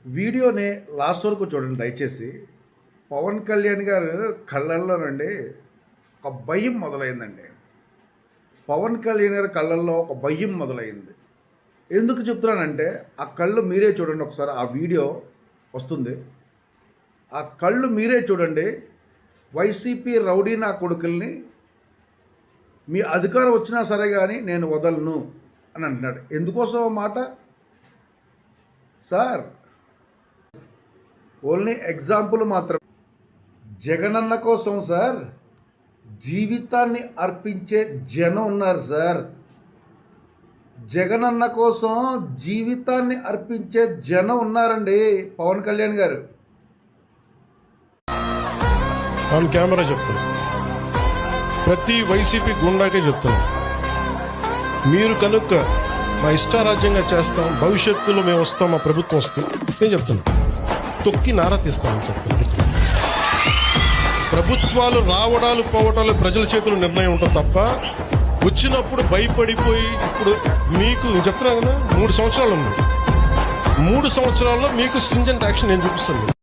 వీడియోని లాస్ట్ వరకు చూడండి దయచేసి. పవన్ కళ్యాణ్ గారు కళ్ళల్లోనండి ఒక భయం మొదలైందండి. పవన్ కళ్యాణ్ గారి కళ్ళల్లో ఒక భయం మొదలైంది. ఎందుకు చెప్తున్నానంటే ఆ కళ్ళు మీరే చూడండి ఒకసారి. ఆ వీడియో వస్తుంది. ఆ కళ్ళు మీరే చూడండి. వైసీపీ రౌడీ నా కొడుకుల్ని మీ అధికారం వచ్చినా సరే కానీ నేను వదలను అని అంటున్నాడు. ఎందుకోసం ఆ మాట సార్? ఓన్లీ ఎగ్జాంపుల్ మాత్రం. జగనన్న కోసం సార్ జీవితాన్ని అర్పించే జనం ఉన్నారు సార్. జగనన్న కోసం జీవితాన్ని అర్పించే జనం ఉన్నారండి. పవన్ కళ్యాణ్ గారు ఆన్ కెమెరా చెప్తున్నా, ప్రతి వైసీపీ గుండాకే చెప్తున్నా, మీరు కనుక మా ఇష్టారాజ్యంగా చేస్తాం, భవిష్యత్తులో మేము వస్తాం, మా ప్రభుత్వం వస్తుంది, నేను చెప్తున్నా తొక్కి నారా తీస్తామని చెప్తున్నా. ప్రభుత్వాలు రావడాలు పోవటాలు ప్రజల చేతుల్లో నిర్ణయం ఉంటుంది తప్ప వచ్చినప్పుడు భయపడిపోయి ఇప్పుడు మీకు నేను చెప్తున్నా కదా 3 సంవత్సరాలు ఉంది. 3 సంవత్సరాల్లో మీకు స్ట్రింజెంట్ యాక్షన్ నేను చూపిస్తాను.